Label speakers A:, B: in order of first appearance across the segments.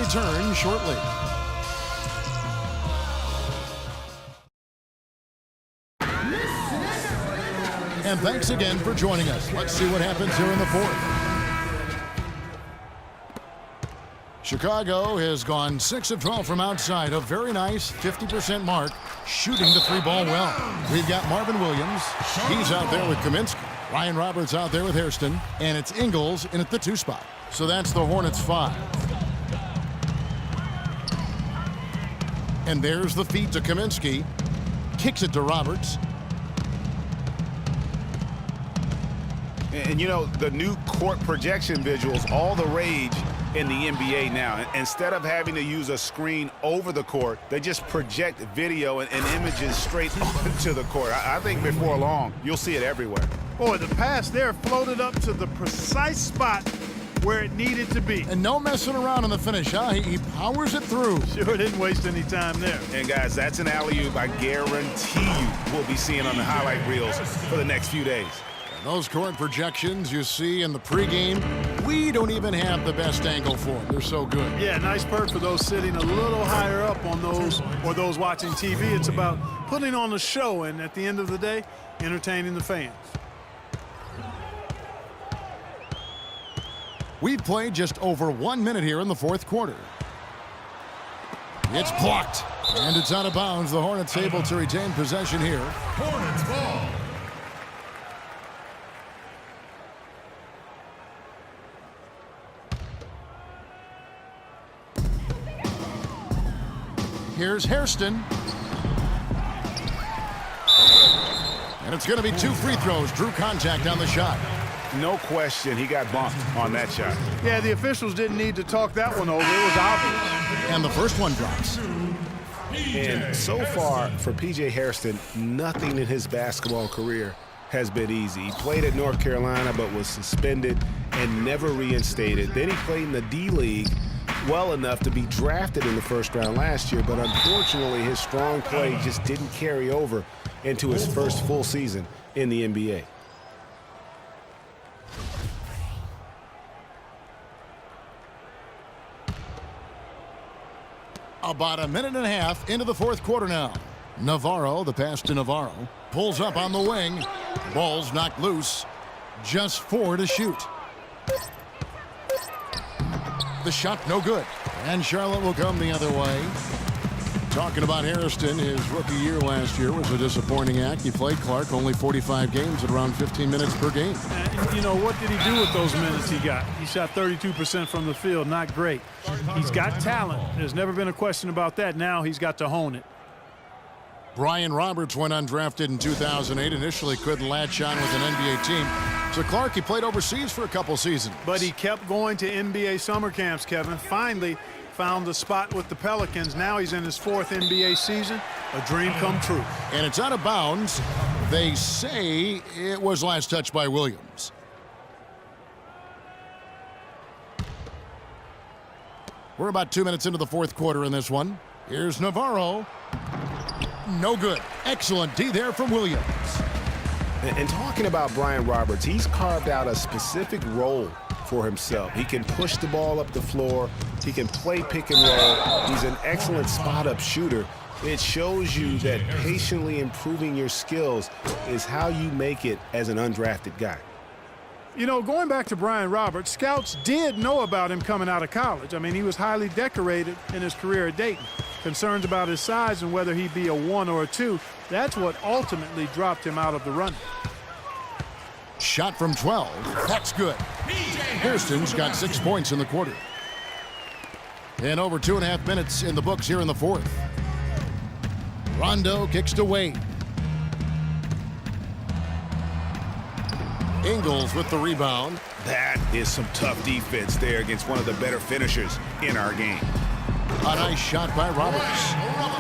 A: return shortly. And thanks again for joining us. Let's see what happens here in the fourth. Chicago has gone 6 of 12 from outside, a very nice 50% mark, shooting the three ball well. We've got Marvin Williams. He's out there with Kaminsky. Ryan Roberts out there with Hairston. And it's Ingles in at the 2 spot. So that's the Hornets 5. And there's the feed to Kaminsky. Kicks it to Roberts.
B: And, you know, the new court projection visuals, all the rage in the NBA now. Instead of having to use a screen over the court, they just project video and images straight onto the court. I think before long, you'll see it everywhere.
C: Boy, the pass there floated up to the precise spot where it needed to be.
A: And no messing around in the finish, huh? He powers it through.
C: Sure didn't waste any time there.
B: And, guys, that's an alley-oop I guarantee you we'll be seeing on the highlight reels for the next few days.
A: Those court projections you see in the pregame, we don't even have the best angle for them. They're so good.
C: Yeah, nice perk for those sitting a little higher up on those or those watching TV. It's about putting on a show and at the end of the day, entertaining the fans.
A: We've played just over 1 minute here in the fourth quarter. It's blocked, and it's out of bounds. The Hornets able to retain possession here.
D: Hornets ball.
A: Here's Hairston. And it's going to be 2 free throws. Drew contact on the shot.
B: No question he got bumped on that shot.
C: Yeah, the officials didn't need to talk that one over. It was obvious.
A: And the first one drops.
B: And so far for P.J. Hairston, nothing in his basketball career has been easy. He played at North Carolina but was suspended and never reinstated. Then he played in the D-League well enough to be drafted in the first round last year, but unfortunately his strong play just didn't carry over into his first full season in the NBA.
A: About a minute and a half into the fourth quarter now. Navarro, the pass to Navarro, pulls up on the wing. Ball's knocked loose. Just 4 to shoot. The shot no good. And Charlotte will come the other way. Talking about Hairston, his rookie year last year was a disappointing act. He played Clark only 45 games at around 15 minutes per game.
C: And, you know, what did he do with those minutes he got? He shot 32% from the field. Not great. He's got talent. There's never been a question about that. Now he's got to hone it.
A: Brian Roberts went undrafted in 2008. Initially couldn't latch on with an NBA team. So Clark, he played overseas for a couple seasons.
C: But he kept going to NBA summer camps, Kevin. Finally found the spot with the Pelicans. Now he's in his 4th NBA season. A dream come true.
A: And it's out of bounds. They say it was last touched by Williams. We're about 2 minutes into the fourth quarter in this one. Here's Navarro. No good. Excellent D there from Williams.
B: And talking about Brian Roberts, he's carved out a specific role for himself. He can push the ball up the floor. He can play pick and roll. He's an excellent spot-up shooter. It shows you that patiently improving your skills is how you make it as an undrafted guy.
C: You know, going back to Brian Roberts, scouts did know about him coming out of college. I mean, he was highly decorated in his career at Dayton. Concerns about his size and whether he'd be a 1 or a 2, that's what ultimately dropped him out of the running.
A: Shot from 12. That's good. Hairston's got 6 points in the quarter. And over 2.5 minutes in the books here in the fourth. Rondo kicks to Wade. Ingles with the rebound.
B: That is some tough defense there against one of the better finishers in our game.
A: A nice shot by Roberts.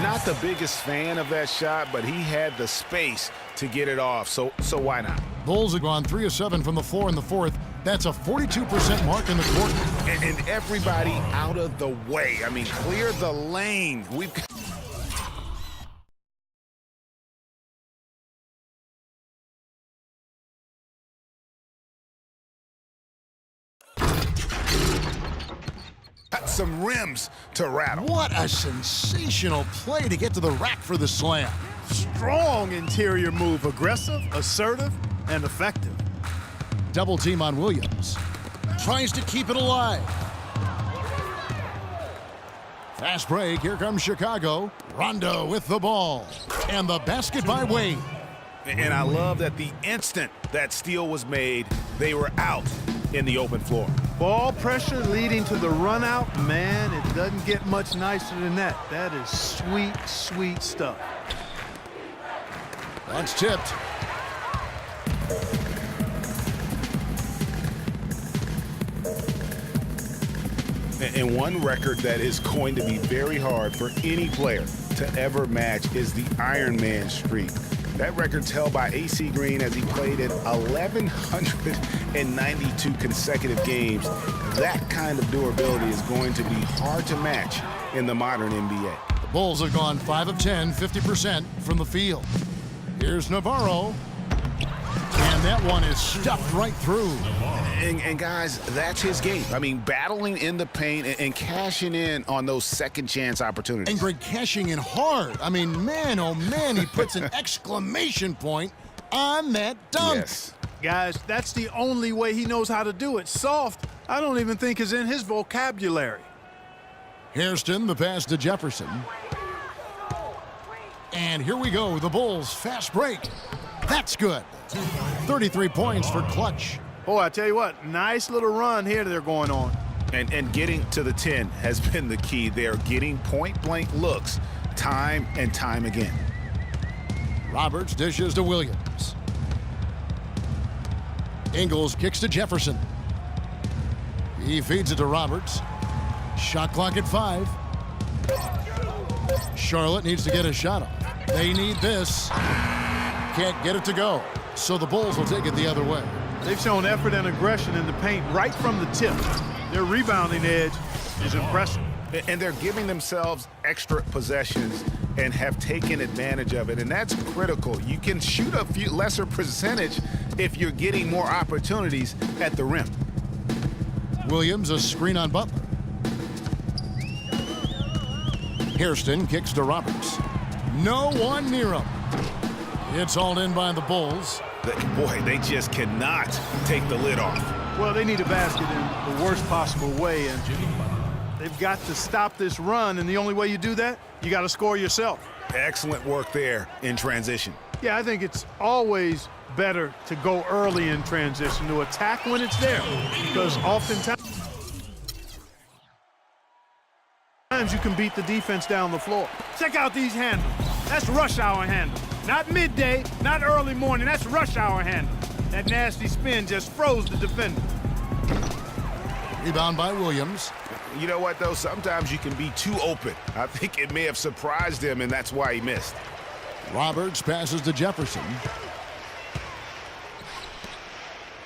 B: Not the biggest fan of that shot, but he had the space to get it off, so why not?
A: Bulls have gone 3 of 7 from the floor in the fourth. That's a 42% mark in the quarter.
B: And everybody out of the way. I mean, clear the lane. We've got some some rims to rattle.
A: What a sensational play to get to the rack for the slam.
C: Strong interior move, aggressive, assertive, and effective.
A: Double team on Williams. Tries to keep it alive. Fast break. Here comes Chicago. Rondo with the ball. And the basket by Wade.
B: And I love that the instant that steal was made, they were out in the open floor.
C: Ball pressure leading to the run out. Man, it doesn't get much nicer than that. That is sweet, sweet stuff.
A: That's tipped.
B: And one record that is going to be very hard for any player to ever match is the Iron Man streak. That record's held by AC Green as he played in 1,192 consecutive games. That kind of durability is going to be hard to match in the modern NBA.
A: The Bulls have gone 5 of 10, 50% from the field. Here's Navarro. And that one is stuffed right through.
B: And guys, that's his game. I mean, battling in the paint and cashing in on those second chance opportunities.
A: And Greg cashing in hard. I mean, man, oh man, he puts an exclamation point on that dunk.
B: Yes.
C: Guys, that's the only way he knows how to do it. Soft, I don't even think is in his vocabulary.
A: Hairston, the pass to Jefferson. And here we go, the Bulls fast break. That's good. 33 points for Clutch.
C: Boy, I tell you what, nice little run here they're going on.
B: And getting to the 10 has been the key. They're getting point-blank looks time and time again.
A: Roberts dishes to Williams. Ingles kicks to Jefferson. He feeds it to Roberts. Shot clock at 5. Charlotte needs to get a shot off. They need this. Can't get it to go. So the Bulls will take it the other way.
C: They've shown effort and aggression in the paint right from the tip. Their rebounding edge is impressive.
B: And they're giving themselves extra possessions and have taken advantage of it. And that's critical. You can shoot a few lesser percentage if you're getting more opportunities at the rim.
A: Williams, a screen on Butler. Hairston kicks to Roberts. No one near him. It's hauled in by the Bulls.
B: Boy, they just cannot take the lid off.
C: Well, they need a basket in the worst possible way, and they've got to stop this run, and the only way you do that, you got to score yourself.
B: Excellent work there in transition.
C: Yeah, I think it's always better to go early in transition, to attack when it's there, because oftentimes you can beat the defense down the floor. Check out these handles. That's rush hour handle. Not midday, not early morning. That's rush hour handle. That nasty spin just froze the defender.
A: Rebound by Williams.
B: You know what, though? Sometimes you can be too open. I think it may have surprised him, and that's why he missed.
A: Roberts passes to Jefferson.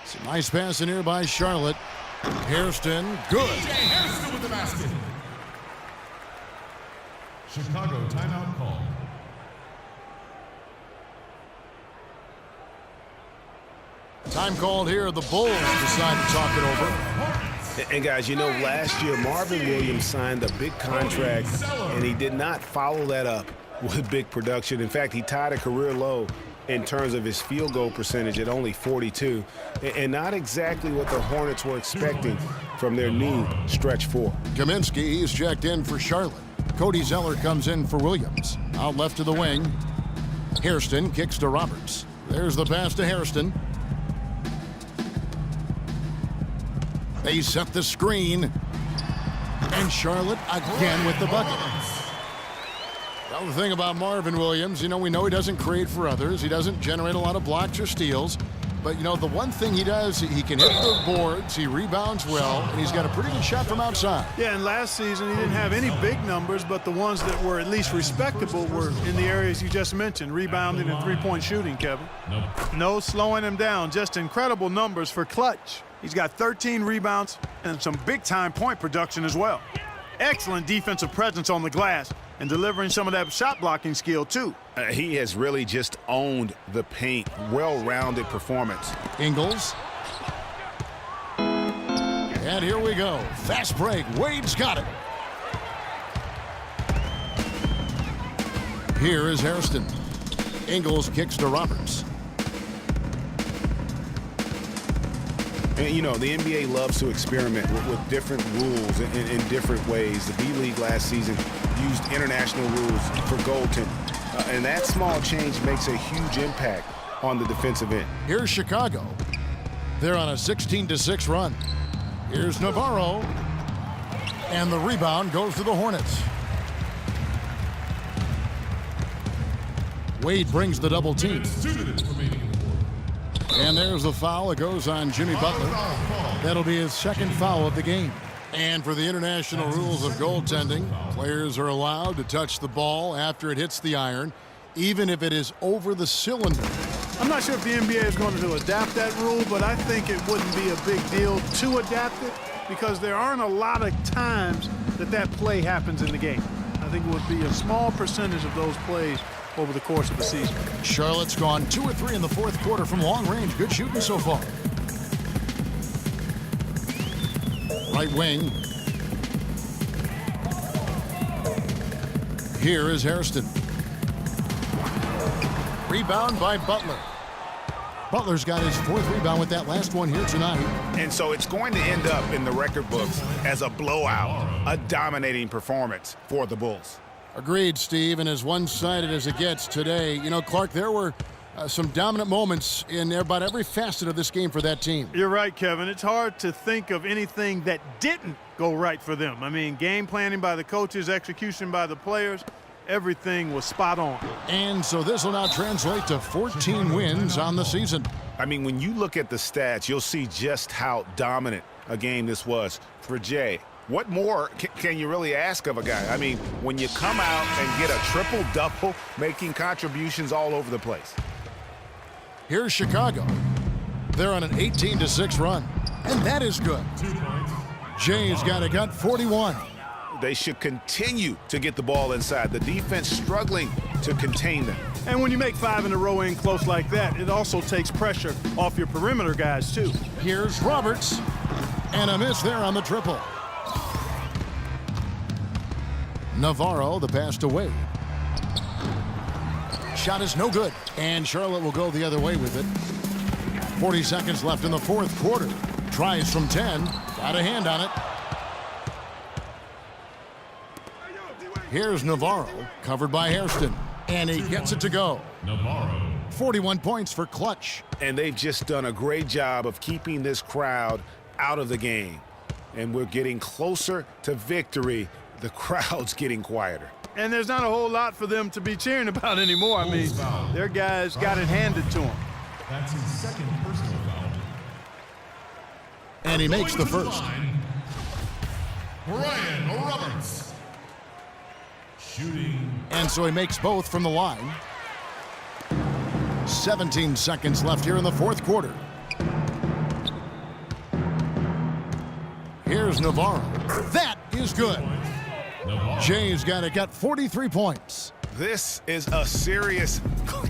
A: It's a nice pass in here by Charlotte. Hairston, good.
D: Hairston with the basket. Chicago timeout call.
A: Time called here. The Bulls decide to talk it over.
B: And guys, you know, last year Marvin Williams signed a big contract, and he did not follow that up with big production. In fact, he tied a career low in terms of his field goal percentage at only 42, and not exactly what the Hornets were expecting from their new stretch four.
A: Kaminsky, he's checked in for Charlotte. Cody Zeller comes in for Williams. Out left to the wing. Hairston kicks to Roberts. There's the pass to Hairston. They set the screen. And Charlotte again with the bucket. The other thing about Marvin Williams, you know, we know he doesn't create for others. He doesn't generate a lot of blocks or steals. But, you know, the one thing he does, he can hit the boards, he rebounds well, and he's got a pretty good shot from outside.
C: Yeah, and last season he didn't have any big numbers, but the ones that were at least respectable were in the areas you just mentioned, rebounding and three-point shooting, Kevin. No slowing him down, just incredible numbers for Clutch. He's got 13 rebounds and some big-time point production as well. Excellent defensive presence on the glass and delivering some of that shot-blocking skill, too.
B: He has really just owned the paint. Well-rounded performance.
A: Ingles. And here we go. Fast break. Wade's got it. Here is Hairston. Ingles kicks to Roberts.
B: And, you know, the NBA loves to experiment with different rules in different ways. The B-League last season used international rules for goaltending. And that small change makes a huge impact on the defensive end.
A: Here's Chicago. They're on a 16-6 run. Here's Navarro. And the rebound goes to the Hornets. Wade brings the double team.
D: 2 minutes remaining in the quarter.
A: And there's the foul. It goes on Jimmy Butler. That'll be his second foul of the game. And for the international rules of goaltending, players are allowed to touch the ball after it hits the iron, even if it is over the cylinder.
C: I'm not sure if the NBA is going to adapt that rule, but I think it wouldn't be a big deal to adapt it because there aren't a lot of times that play happens in the game. I think it would be a small percentage of those plays over the course of the season.
A: Charlotte's gone 2 or 3 in the fourth quarter from long range. Good shooting so far. Right wing. Here is Hairston. Rebound by Butler. Butler's got his 4th rebound with that last one here tonight.
B: And so it's going to end up in the record books as a blowout, a dominating performance for the Bulls.
A: Agreed, Steve, and as one-sided as it gets today. You know, Clark, there were some dominant moments in about every facet of this game for that team.
C: You're right, Kevin. It's hard to think of anything that didn't go right for them. I mean, game planning by the coaches, execution by the players, everything was spot on.
A: And so this will now translate to 14 wins on the season.
B: I mean, when you look at the stats, you'll see just how dominant a game this was for Jay. What more can you really ask of a guy? I mean, when you come out and get a triple-double, making contributions all over the place.
A: Here's Chicago. They're on an 18-6 run, and that is good.
D: 2 points.
A: Jay's got 41.
B: They should continue to get the ball inside. The defense struggling to contain them.
C: And when you make 5 in a row in close like that, it also takes pressure off your perimeter guys, too.
A: Here's Roberts, and a miss there on the triple. Navarro, the pass to Wade. Shot is no good, and Charlotte will go the other way with it. 40 seconds left in the fourth quarter. Tries from 10, got a hand on it. Here's Navarro, covered by Hairston, and he gets it to go.
D: Navarro.
A: 41 points for Clutch.
B: And they've just done a great job of keeping this crowd out of the game. And we're getting closer to victory. The crowd's getting quieter.
C: And there's not a whole lot for them to be cheering about anymore. I mean, their guys got it handed to them.
D: That's his second personal foul.
A: And he makes the first.
D: Brian Roberts. Shooting.
A: And so he makes both from the line. 17 seconds left here in the fourth quarter. Here's Navarro. That is good. Jay's got 43 points.
B: This is a serious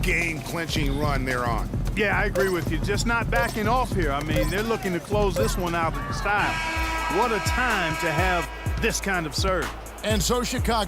B: game-clinching run they're on.
C: Yeah, I agree with you. Just not backing off here. I mean, they're looking to close this one out in style. What a time to have this kind of serve.
A: And so Chicago